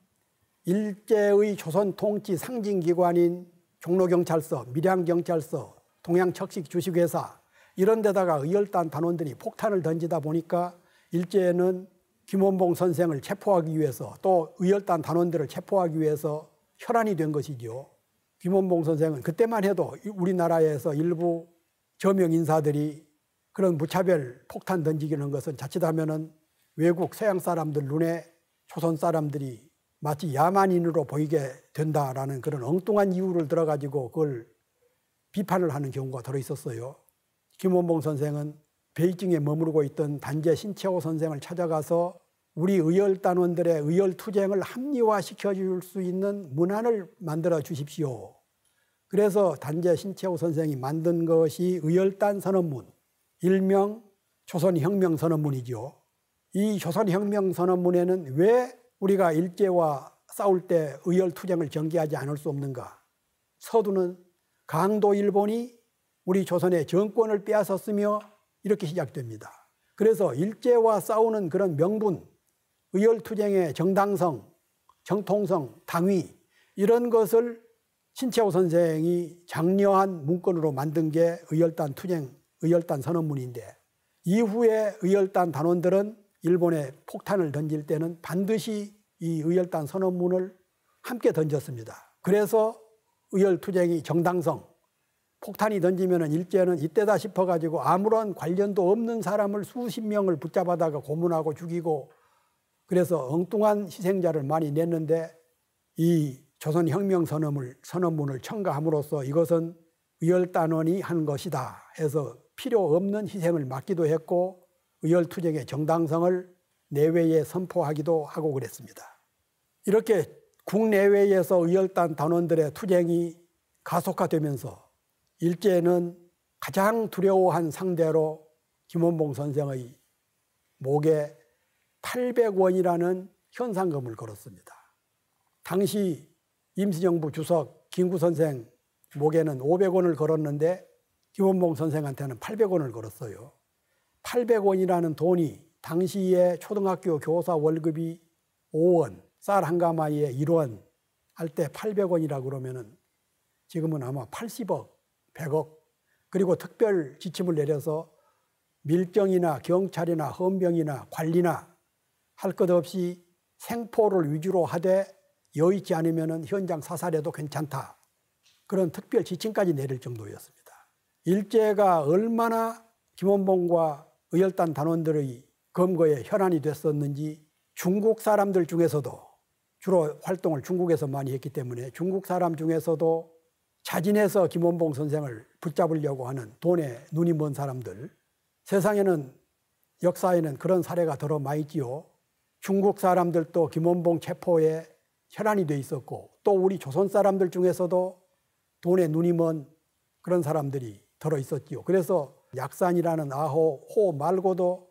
일제의 조선 통치 상징기관인 종로경찰서, 밀양경찰서, 동양척식 주식회사 이런 데다가 의열단 단원들이 폭탄을 던지다 보니까 일제는 김원봉 선생을 체포하기 위해서 또 의열단 단원들을 체포하기 위해서 혈안이 된 것이죠. 김원봉 선생은 그때만 해도 우리나라에서 일부 저명 인사들이 그런 무차별 폭탄 던지기는 것은 자칫하면은 외국 서양 사람들 눈에 조선 사람들이 마치 야만인으로 보이게 된다라는 그런 엉뚱한 이유를 들어가지고 그걸 비판을 하는 경우가 들어 있었어요. 김원봉 선생은 베이징에 머무르고 있던 단재 신채호 선생을 찾아가서 우리 의열단원들의 의열투쟁을 합리화시켜 줄 수 있는 문안을 만들어 주십시오. 그래서 단재 신채호 선생이 만든 것이 의열단 선언문, 일명 조선혁명선언문이죠. 이 조선혁명선언문에는 왜 우리가 일제와 싸울 때 의열투쟁을 전개하지 않을 수 없는가? 서두는 강도 일본이 우리 조선의 정권을 빼앗았으며 이렇게 시작됩니다. 그래서 일제와 싸우는 그런 명분, 의열투쟁의 정당성, 정통성, 당위 이런 것을 신채호 선생이 장려한 문건으로 만든 게 의열단 투쟁, 의열단 선언문인데 이후에 의열단 단원들은 일본에 폭탄을 던질 때는 반드시 이 의열단 선언문을 함께 던졌습니다. 그래서 의열투쟁이 정당성, 폭탄이 던지면 일제는 이때다 싶어가지고 아무런 관련도 없는 사람을 수십 명을 붙잡아다가 고문하고 죽이고 그래서 엉뚱한 희생자를 많이 냈는데 이 조선혁명선언문을 첨가함으로써 이것은 의열단원이 한 것이다 해서 필요 없는 희생을 막기도 했고 의열투쟁의 정당성을 내외에 선포하기도 하고 그랬습니다. 이렇게 국내외에서 의열단 단원들의 투쟁이 가속화되면서 일제는 가장 두려워한 상대로 김원봉 선생의 목에 800원이라는 현상금을 걸었습니다. 당시 임시정부 주석 김구 선생 목에는 500원을 걸었는데 김원봉 선생한테는 800원을 걸었어요. 800원이라는 돈이 당시에 초등학교 교사 월급이 5원, 쌀 한 가마에 1원 할 때 800원이라 그러면은 지금은 아마 80억, 100억 그리고 특별 지침을 내려서 밀정이나 경찰이나 헌병이나 관리나 할 것 없이 생포를 위주로 하되 여의치 않으면 현장 사살해도 괜찮다. 그런 특별 지침까지 내릴 정도였습니다. 일제가 얼마나 김원봉과 의열단 단원들의 검거에 혈안이 됐었는지 중국 사람들 중에서도 주로 활동을 중국에서 많이 했기 때문에 중국 사람 중에서도 자진해서 김원봉 선생을 붙잡으려고 하는 돈에 눈이 먼 사람들 세상에는 역사에는 그런 사례가 더러 많이 있지요. 중국 사람들도 김원봉 체포에 혈안이 돼 있었고 또 우리 조선 사람들 중에서도 돈에 눈이 먼 그런 사람들이 들어 있었지요. 그래서 약산이라는 아호, 호 말고도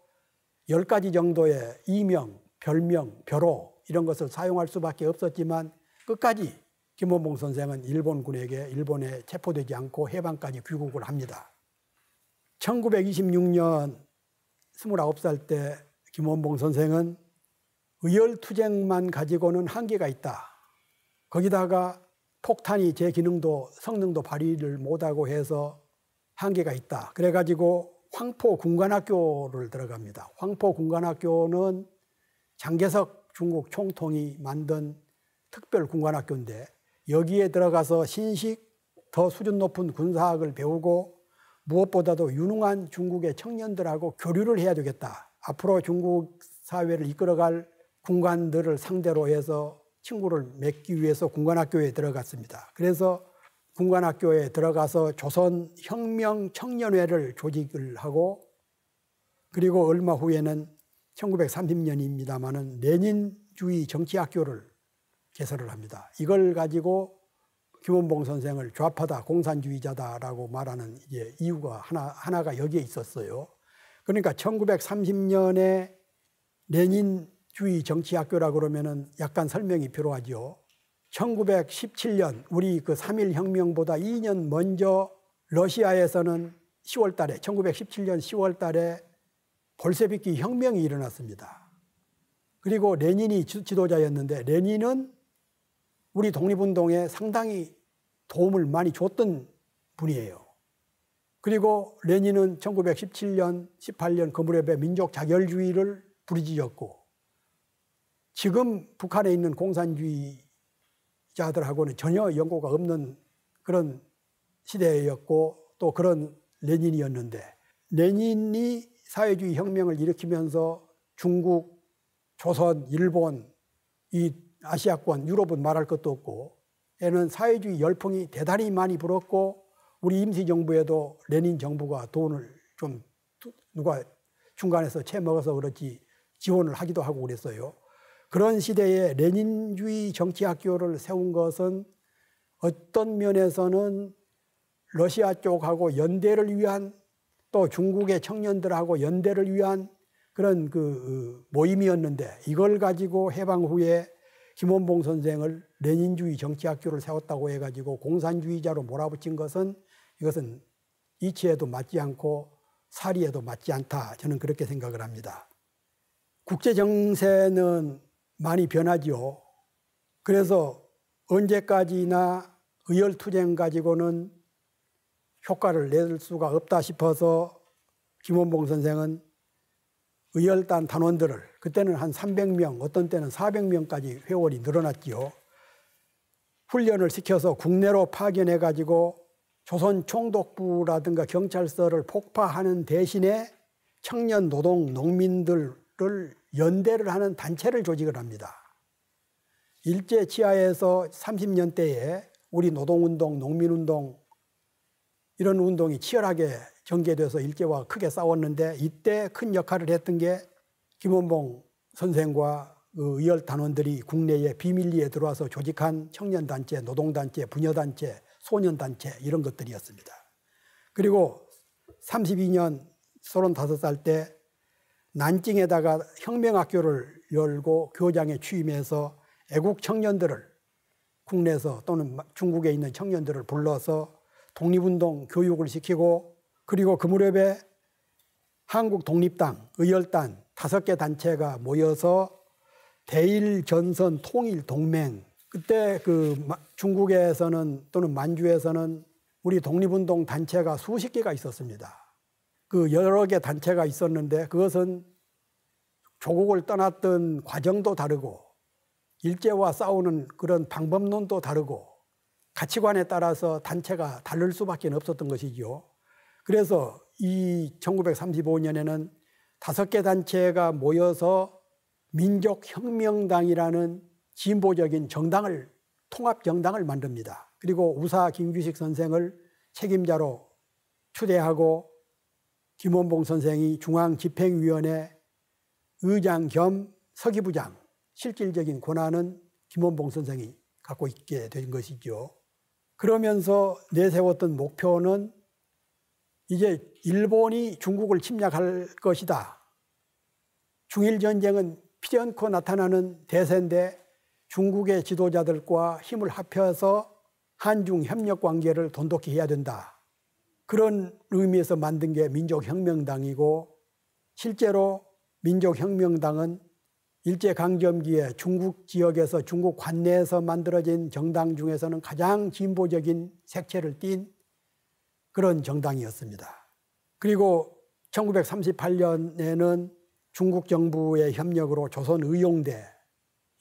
10가지 정도의 이명, 별명, 벼로 이런 것을 사용할 수밖에 없었지만 끝까지 김원봉 선생은 일본군에게 일본에 체포되지 않고 해방까지 귀국을 합니다. 1926년 29살 때 김원봉 선생은 의열투쟁만 가지고는 한계가 있다. 거기다가 폭탄이 제 기능도 성능도 발휘를 못하고 해서 한계가 있다. 그래가지고 황포군관학교를 들어갑니다. 황포군관학교는 장개석 중국 총통이 만든 특별군관학교인데 여기에 들어가서 신식 더 수준 높은 군사학을 배우고 무엇보다도 유능한 중국의 청년들하고 교류를 해야 되겠다. 앞으로 중국 사회를 이끌어갈 군관들을 상대로 해서 친구를 맺기 위해서 군관학교에 들어갔습니다. 그래서 군관학교에 들어가서 조선혁명청년회를 조직을 하고 그리고 얼마 후에는 1930년입니다마는 레닌주의 정치학교를 개설을 합니다. 이걸 가지고 김원봉 선생을 좌파다, 공산주의자다라고 말하는 이제 이유가 하나가 여기에 있었어요. 그러니까 1930년에 레닌주의 정치학교라고 그러면은 약간 설명이 필요하죠. 1917년 우리 그 3.1 혁명보다 2년 먼저 러시아에서는 10월 달에 1917년 10월 달에 볼셰비키 혁명이 일어났습니다. 그리고 레닌이 지도자였는데 레닌은 우리 독립운동에 상당히 도움을 많이 줬던 분이에요. 그리고 레닌은 1917년, 18년 그 무렵에 민족 자결주의를 부르짖었고 지금 북한에 있는 공산주의자들하고는 전혀 연고가 없는 그런 시대였고 또 그런 레닌이었는데 레닌이 사회주의 혁명을 일으키면서 중국, 조선, 일본, 이 아시아권, 유럽은 말할 것도 없고 에는 사회주의 열풍이 대단히 많이 불었고 우리 임시정부에도 레닌 정부가 돈을 좀 누가 중간에서 채먹어서 그렇지 지원을 하기도 하고 그랬어요. 그런 시대에 레닌주의 정치학교를 세운 것은 어떤 면에서는 러시아 쪽하고 연대를 위한, 또 중국의 청년들하고 연대를 위한 그런 그 모임이었는데, 이걸 가지고 해방 후에 김원봉 선생을 레닌주의 정치학교를 세웠다고 해가지고 공산주의자로 몰아붙인 것은, 이것은 이치에도 맞지 않고 사리에도 맞지 않다, 저는 그렇게 생각을 합니다. 국제 정세는 많이 변하죠. 그래서 언제까지나 의열투쟁 가지고는 효과를 낼 수가 없다 싶어서 김원봉 선생은 의열단 단원들을, 그때는 한 300명, 어떤 때는 400명까지 회원이 늘어났지요. 훈련을 시켜서 국내로 파견해 가지고 조선 총독부라든가 경찰서를 폭파하는 대신에 청년, 노동, 농민들을 연대를 하는 단체를 조직을 합니다. 일제 치하에서 30년대에 우리 노동운동, 농민운동 이런 운동이 치열하게 전개돼서 일제와 크게 싸웠는데, 이때 큰 역할을 했던 게 김원봉 선생과 의열 단원들이 국내에 비밀리에 들어와서 조직한 청년단체, 노동단체, 부녀단체, 소년단체 이런 것들이었습니다. 그리고 32년 35살 때 난징에다가 혁명학교를 열고 교장에 취임해서 애국 청년들을, 국내에서 또는 중국에 있는 청년들을 불러서 독립운동 교육을 시키고, 그리고 그 무렵에 한국 독립당, 의열단 5개 단체가 모여서 대일전선 통일동맹, 그때 그 중국에서는 또는 만주에서는 우리 독립운동 단체가 수십 개가 있었습니다. 그 여러 개 단체가 있었는데, 그것은 조국을 떠났던 과정도 다르고 일제와 싸우는 그런 방법론도 다르고 가치관에 따라서 단체가 다를 수밖에 없었던 것이죠. 그래서 이 1935년에는 5개 단체가 모여서 민족혁명당이라는 진보적인 정당을, 통합정당을 만듭니다. 그리고 우사 김규식 선생을 책임자로 추대하고 김원봉 선생이 중앙집행위원회 의장 겸 서기부장, 실질적인 권한은 김원봉 선생이 갖고 있게 된 것이죠. 그러면서 내세웠던 목표는 이제 일본이 중국을 침략할 것이다. 중일전쟁은 피전코 나타나는 대세인데 중국의 지도자들과 힘을 합해서 한중 협력 관계를 돈독히 해야 된다. 그런 의미에서 만든 게 민족혁명당이고, 실제로 민족혁명당은 일제강점기에 중국 지역에서, 중국 관내에서 만들어진 정당 중에서는 가장 진보적인 색채를 띤 그런 정당이었습니다. 그리고 1938년에는 중국 정부의 협력으로 조선의용대,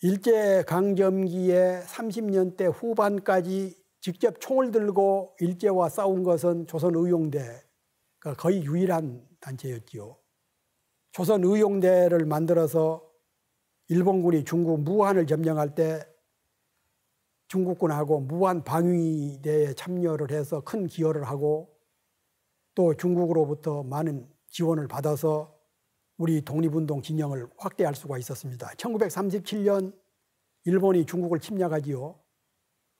일제강점기에 30년대 후반까지 직접 총을 들고 일제와 싸운 것은 조선의용대가 거의 유일한 단체였지요. 조선의용대를 만들어서 일본군이 중국 무한을 점령할 때 중국군하고 무한 방위대에 참여를 해서 큰 기여를 하고, 또 중국으로부터 많은 지원을 받아서 우리 독립운동 진영을 확대할 수가 있었습니다. 1937년 일본이 중국을 침략하지요.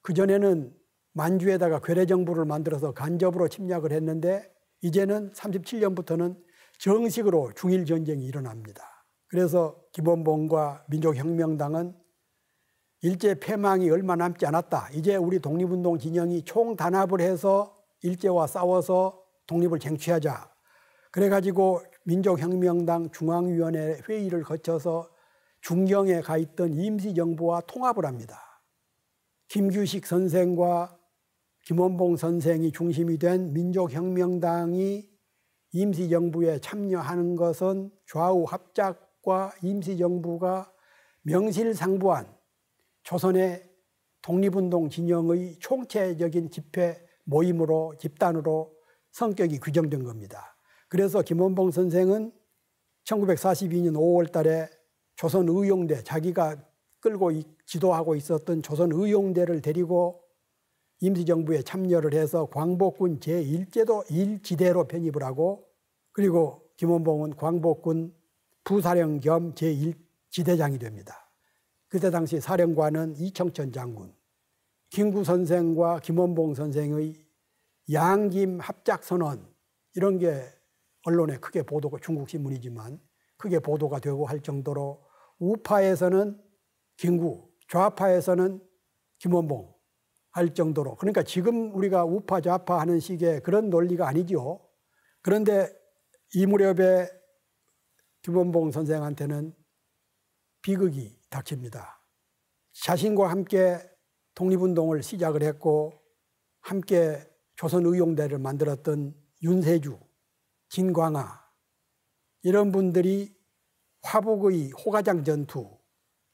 그전에는 만주에다가 괴뢰정부를 만들어서 간접으로 침략을 했는데, 이제는 37년부터는 정식으로 중일전쟁이 일어납니다. 그래서 김원봉과 민족혁명당은 일제 패망이 얼마 남지 않았다. 이제 우리 독립운동 진영이 총단합을 해서 일제와 싸워서 독립을 쟁취하자. 그래가지고 민족혁명당 중앙위원회 회의를 거쳐서 중경에 가 있던 임시정부와 통합을 합니다. 김규식 선생과 김원봉 선생이 중심이 된 민족혁명당이 임시정부에 참여하는 것은 좌우 합작과 임시정부가 명실상부한 조선의 독립운동 진영의 총체적인 집회 모임으로, 집단으로 성격이 규정된 겁니다. 그래서 김원봉 선생은 1942년 5월 달에 조선의용대, 자기가 끌고 지도하고 있었던 조선의용대를 데리고 임시정부에 참여를 해서 광복군 제1제도 1지대로 편입을 하고, 그리고 김원봉은 광복군 부사령 겸 제1지대장이 됩니다. 그때 당시 사령관은 이청천 장군, 김구 선생과 김원봉 선생의 양김 합작선언 이런 게 언론에 크게 보도가, 중국 신문이지만 크게 보도가 되고 할 정도로 우파에서는 김구, 좌파에서는 김원봉 할 정도로, 그러니까 지금 우리가 우파 좌파 하는 식의 그런 논리가 아니죠. 그런데 이 무렵에 김원봉 선생한테는 비극이 닥칩니다. 자신과 함께 독립운동을 시작을 했고 함께 조선의용대를 만들었던 윤세주, 진광아 이런 분들이 화북의 호가장 전투,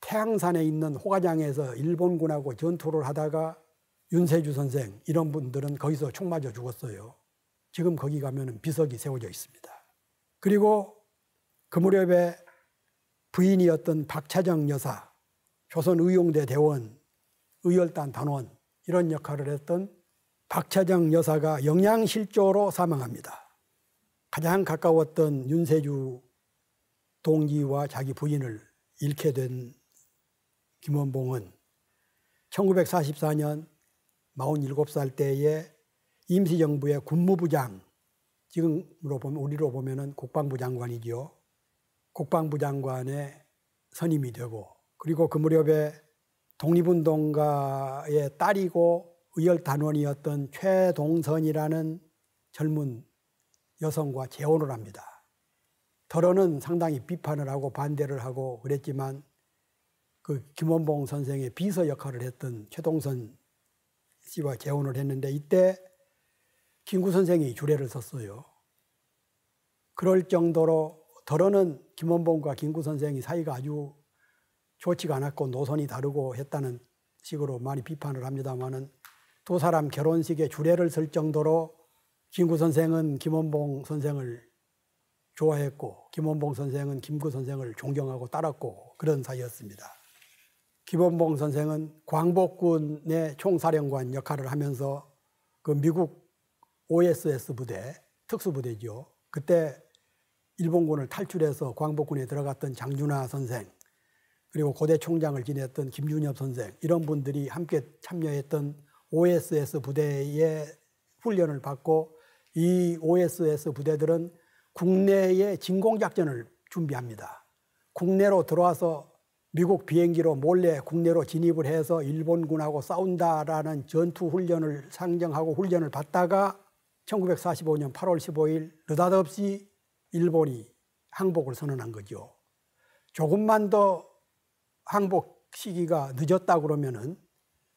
태양산에 있는 호가장에서 일본군하고 전투를 하다가 윤세주 선생 이런 분들은 거기서 총 맞아 죽었어요. 지금 거기 가면 비석이 세워져 있습니다. 그리고 그 무렵에 부인이었던 박차정 여사, 조선의용대 대원, 의열단 단원 이런 역할을 했던 박차정 여사가 영양실조로 사망합니다. 가장 가까웠던 윤세주 동지와 자기 부인을 잃게 된 김원봉은 1944년 47살 때에 임시정부의 군무부장, 지금으로 보면 우리로 보면은 국방부 장관이죠. 국방부 장관에 선임이 되고, 그리고 그 무렵에 독립운동가의 딸이고 의열단원이었던 최동선이라는 젊은 여성과 재혼을 합니다. 더러는 상당히 비판을 하고 반대를 하고 그랬지만 그 김원봉 선생의 비서 역할을 했던 최동선 씨와 재혼을 했는데 이때 김구 선생이 주례를 섰어요. 그럴 정도로 더러는 김원봉과 김구 선생이 사이가 아주 좋지가 않았고 노선이 다르고 했다는 식으로 많이 비판을 합니다마는 두 사람 결혼식에 주례를 설 정도로 김구 선생은 김원봉 선생을 좋아했고 김원봉 선생은 김구 선생을 존경하고 따랐고 그런 사이였습니다. 김원봉 선생은 광복군의 총사령관 역할을 하면서 그 미국 OSS 부대, 특수부대죠. 그때 일본군을 탈출해서 광복군에 들어갔던 장준하 선생, 그리고 고대 총장을 지냈던 김준엽 선생 이런 분들이 함께 참여했던 OSS 부대의 훈련을 받고 이 OSS 부대들은 국내의 진공작전을 준비합니다. 국내로 들어와서 미국 비행기로 몰래 국내로 진입을 해서 일본군하고 싸운다라는 전투 훈련을 상정하고 훈련을 받다가 1945년 8월 15일 느닷없이 일본이 항복을 선언한 거죠. 조금만 더 항복 시기가 늦었다 그러면은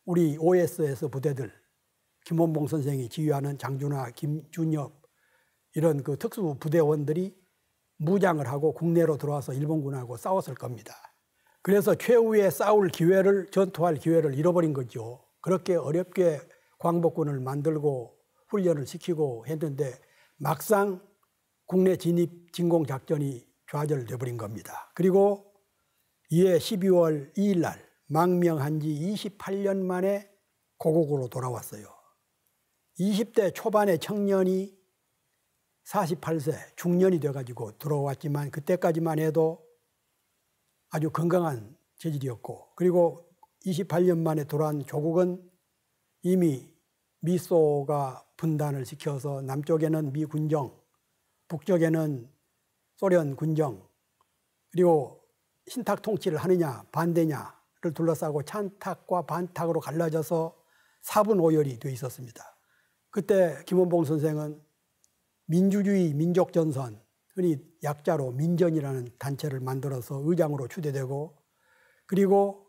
우리 OSS 부대들, 김원봉 선생이 지휘하는 장준하, 김준엽 이런 그 특수 부대원들이 무장을 하고 국내로 들어와서 일본군하고 싸웠을 겁니다. 그래서 최후의 싸울 기회를, 전투할 기회를 잃어버린 거죠. 그렇게 어렵게 광복군을 만들고 훈련을 시키고 했는데 막상 국내 진입 진공작전이 좌절돼 버린 겁니다. 그리고 이해 12월 2일 날 망명한 지 28년 만에 고국으로 돌아왔어요. 20대 초반의 청년이 48세 중년이 돼가지고 들어왔지만 그때까지만 해도 아주 건강한 체질이었고, 그리고 28년 만에 돌아온 조국은 이미 미소가 분단을 시켜서 남쪽에는 미군정, 북쪽에는 소련 군정, 그리고 신탁 통치를 하느냐 반대냐를 둘러싸고 찬탁과 반탁으로 갈라져서 사분오열이 되어 있었습니다. 그때 김원봉 선생은 민주주의 민족전선, 흔히 약자로 민전이라는 단체를 만들어서 의장으로 추대되고, 그리고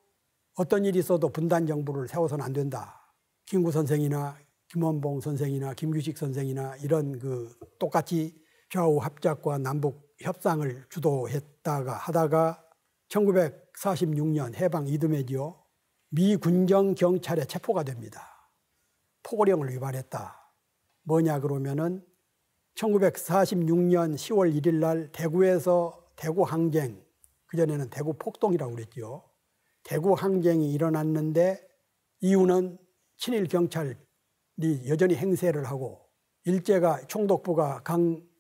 어떤 일이 있어도 분단 정부를 세워서는 안 된다. 김구 선생이나 김원봉 선생이나 김규식 선생이나 이런 그 똑같이 좌우 합작과 남북 협상을 주도했다가 하다가 1946년 해방 이듬해지요. 미 군정 경찰에 체포가 됩니다. 포고령을 위반했다. 뭐냐 그러면은 1946년 10월 1일 날 대구에서 대구 항쟁, 그전에는 대구 폭동이라고 그랬죠. 대구 항쟁이 일어났는데 이유는 친일 경찰이 여전히 행세를 하고 일제가 총독부가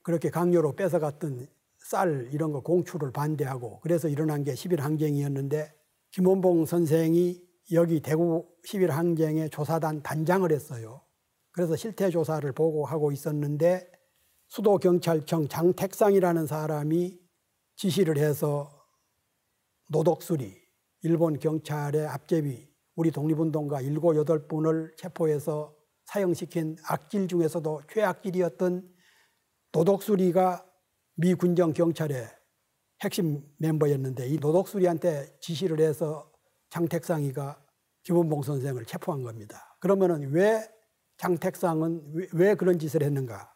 그렇게 강요로 뺏어갔던 쌀 이런 거 공출을 반대하고 그래서 일어난 게 11항쟁이었는데 김원봉 선생이 여기 대구 11항쟁의 조사단 단장을 했어요. 그래서 실태 조사를 보고하고 있었는데 수도경찰청 장택상이라는 사람이 지시를 해서 노독수리, 일본 경찰의 앞제비, 우리 독립운동가 7, 8분을 체포해서 사형시킨 악질 중에서도 최악질이었던 노독수리가 미 군정 경찰의 핵심 멤버였는데 이 노독수리한테 지시를 해서 장택상이가 김원봉 선생을 체포한 겁니다. 그러면은 왜 장택상은 왜 그런 짓을 했는가?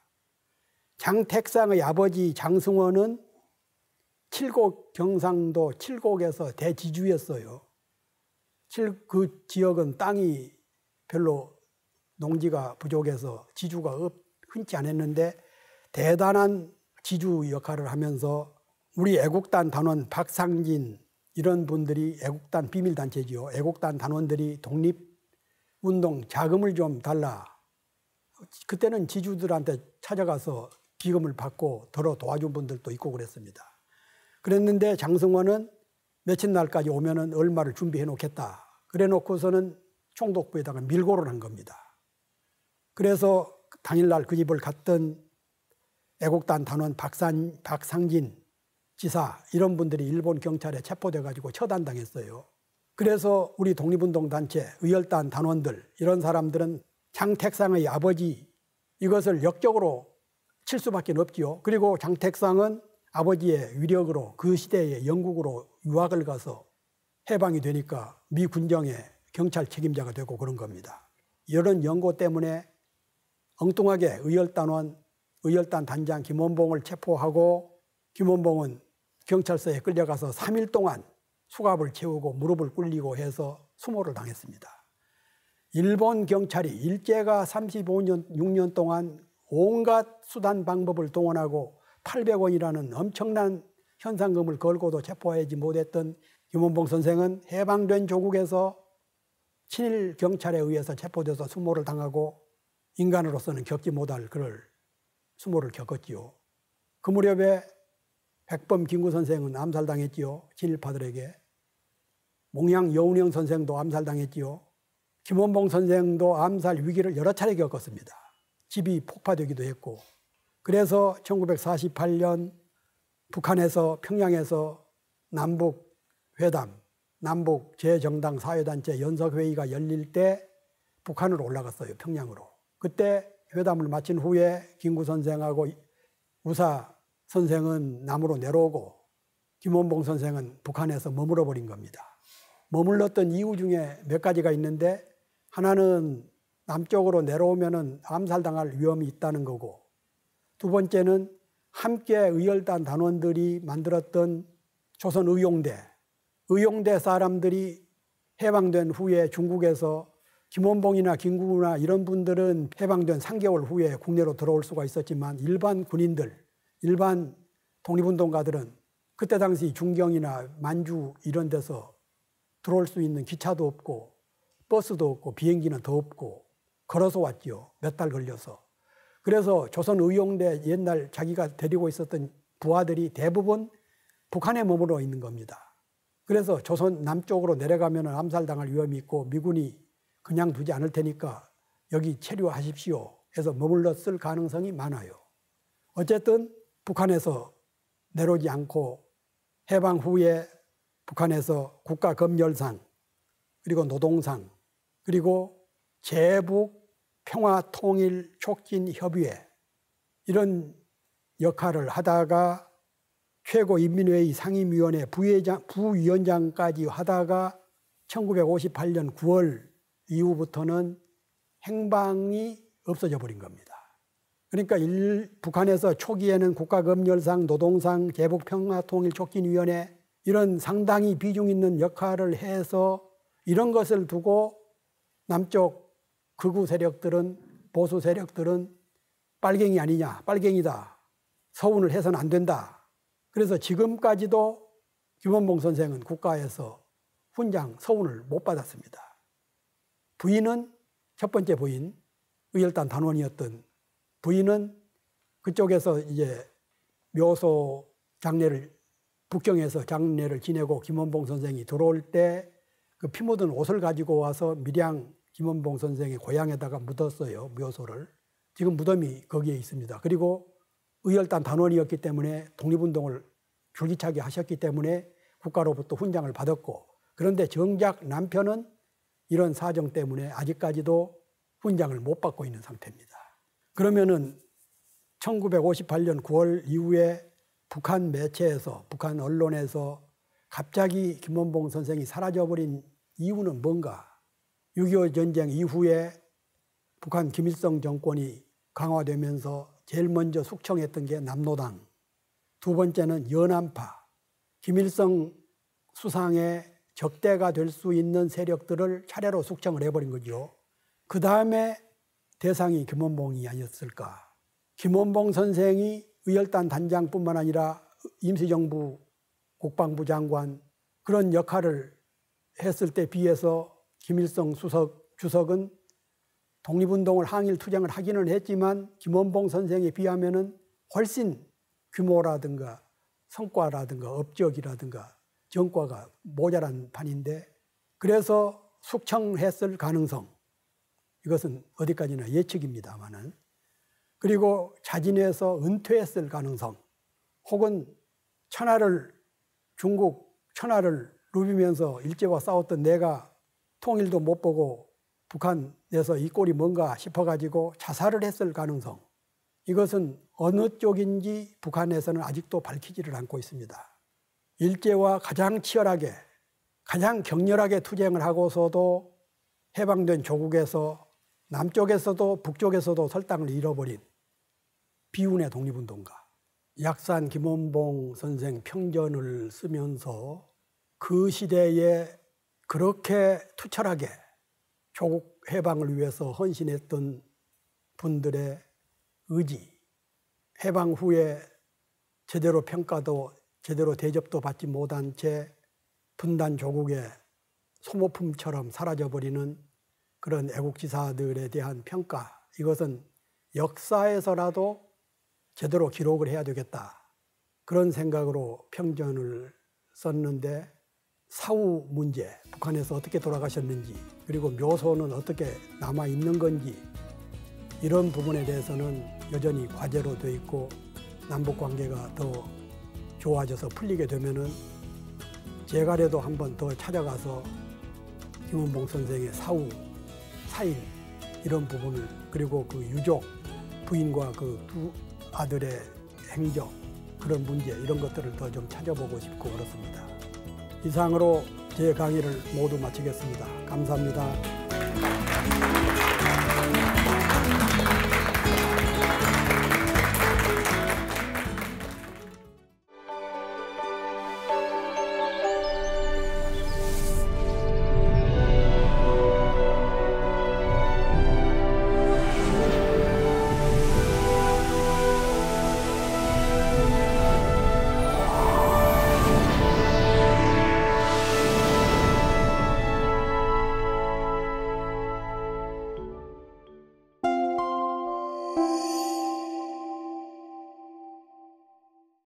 장택상의 아버지 장승원은 칠곡 경상도 칠곡에서 대지주였어요. 그 지역은 땅이 별로 농지가 부족해서 지주가 흔치 않았는데 대단한 지주 역할을 하면서 우리 애국단 단원 박상진 이런 분들이 애국단 비밀단체지요. 애국단 단원들이 독립운동 자금을 좀 달라. 그때는 지주들한테 찾아가서 기금을 받고 덜어 도와준 분들도 있고 그랬습니다. 그랬는데 장승원은 며칠 날까지 오면은 얼마를 준비해 놓겠다. 그래 놓고서는 총독부에다가 밀고를 한 겁니다. 그래서 당일날 그 집을 갔던 애국단 단원 박상진 지사 이런 분들이 일본 경찰에 체포돼 가지고 처단당했어요. 그래서 우리 독립운동단체 의열단 단원들 이런 사람들은 장택상의 아버지 이것을 역적으로 칠 수밖에 없지요. 그리고 장택상은 아버지의 위력으로 그 시대에 영국으로 유학을 가서 해방이 되니까 미 군정의 경찰 책임자가 되고 그런 겁니다. 이런 연고 때문에 엉뚱하게 의열단 단장 김원봉을 체포하고 김원봉은 경찰서에 끌려가서 3일 동안 수갑을 채우고 무릎을 꿇리고 해서 수모를 당했습니다. 일본 경찰이 일제가 35년, 6년 동안 온갖 수단 방법을 동원하고 800원이라는 엄청난 현상금을 걸고도 체포하지 못했던 김원봉 선생은 해방된 조국에서 친일 경찰에 의해서 체포돼서 수모를 당하고 인간으로서는 겪지 못할 그럴 수모를 겪었지요. 그 무렵에 백범 김구 선생은 암살당했지요. 친일파들에게. 몽양 여운형 선생도 암살당했지요. 김원봉 선생도 암살 위기를 여러 차례 겪었습니다. 집이 폭파되기도 했고. 그래서 1948년 북한에서 평양에서 남북회담, 남북 재정당 사회단체 연석회의가 열릴 때 북한으로 올라갔어요. 평양으로. 그때 회담을 마친 후에 김구 선생하고 우사 선생은 남으로 내려오고 김원봉 선생은 북한에서 머물러 버린 겁니다. 머물렀던 이유 중에 몇 가지가 있는데 하나는 남쪽으로 내려오면은 암살당할 위험이 있다는 거고 두 번째는 함께 의열단 단원들이 만들었던 조선의용대, 의용대 사람들이 해방된 후에 중국에서 김원봉이나 김구나 이런 분들은 해방된 3개월 후에 국내로 들어올 수가 있었지만 일반 군인들, 일반 독립운동가들은 그때 당시 중경이나 만주 이런 데서 들어올 수 있는 기차도 없고 버스도 없고 비행기는 더 없고 걸어서 왔죠. 몇 달 걸려서. 그래서 조선의용대 옛날 자기가 데리고 있었던 부하들이 대부분 북한에 머물러 있는 겁니다. 그래서 조선 남쪽으로 내려가면 암살당할 위험이 있고 미군이 그냥 두지 않을 테니까 여기 체류하십시오 해서 머물렀을 가능성이 많아요. 어쨌든 북한에서 내려오지 않고 해방 후에 북한에서 국가검열상 그리고 노동상 그리고 제북 평화통일촉진협의회 이런 역할을 하다가 최고인민회의 상임위원회 부위원장까지 하다가 1958년 9월 이후부터는 행방이 없어져 버린 겁니다. 그러니까 북한에서 초기에는 국가검열상, 노동상, 제북평화통일촉진위원회 이런 상당히 비중 있는 역할을 해서 이런 것을 두고 남쪽 극우 세력들은 보수 세력들은 빨갱이 아니냐, 빨갱이다. 서운을 해서는 안 된다. 그래서 지금까지도 김원봉 선생은 국가에서 훈장, 서운을 못 받았습니다. 부인은 첫 번째 부인, 의열단 단원이었던 부인은 그쪽에서 이제 묘소 북경에서 장례를 지내고 김원봉 선생이 들어올 때 그 피 묻은 옷을 가지고 와서 밀양 김원봉 선생의 고향에다가 묻었어요. 묘소를. 지금 무덤이 거기에 있습니다. 그리고 의열단 단원이었기 때문에 독립운동을 줄기차게 하셨기 때문에 국가로부터 훈장을 받았고, 그런데 정작 남편은 이런 사정 때문에 아직까지도 훈장을 못 받고 있는 상태입니다. 그러면은 1958년 9월 이후에 북한 매체에서, 북한 언론에서 갑자기 김원봉 선생이 사라져버린 이유는 뭔가? 6.25 전쟁 이후에 북한 김일성 정권이 강화되면서 제일 먼저 숙청했던 게 남노당, 두 번째는 연안파, 김일성 수상의 적대가 될 수 있는 세력들을 차례로 숙청을 해버린 거죠. 그 다음에 대상이 김원봉이 아니었을까. 김원봉 선생이 의열단 단장뿐만 아니라 임시정부 국방부 장관 그런 역할을 했을 때 비해서 김일성 주석은 독립운동을 항일 투쟁을 하기는 했지만 김원봉 선생에 비하면은 훨씬 규모라든가 성과라든가 업적이라든가 전과가 모자란 판인데, 그래서 숙청했을 가능성, 이것은 어디까지나 예측입니다만은, 그리고 자진해서 은퇴했을 가능성, 혹은 중국 천하를 누비면서 일제와 싸웠던 내가 통일도 못 보고 북한에서 이 꼴이 뭔가 싶어가지고 자살을 했을 가능성, 이것은 어느 쪽인지 북한에서는 아직도 밝히지를 않고 있습니다. 일제와 가장 치열하게, 가장 격렬하게 투쟁을 하고서도 해방된 조국에서 남쪽에서도 북쪽에서도 설당을 잃어버린 비운의 독립운동가, 약산 김원봉 선생 평전을 쓰면서 그 시대에 그렇게 투철하게 조국 해방을 위해서 헌신했던 분들의 의지, 해방 후에 제대로 평가도 제대로 대접도 받지 못한 채 분단 조국의 소모품처럼 사라져버리는 그런 애국지사들에 대한 평가, 이것은 역사에서라도 제대로 기록을 해야 되겠다, 그런 생각으로 평전을 썼는데, 사후 문제, 북한에서 어떻게 돌아가셨는지, 그리고 묘소는 어떻게 남아있는 건지, 이런 부분에 대해서는 여전히 과제로 돼 있고, 남북관계가 더 좋아져서 풀리게 되면은 제가라도 한 번 더 찾아가서 김원봉 선생의 사후, 사일, 이런 부분을, 그리고 그 유족, 부인과 그 두 아들의 행적, 그런 문제, 이런 것들을 더 좀 찾아보고 싶고 그렇습니다. 이상으로 제 강의를 모두 마치겠습니다. 감사합니다.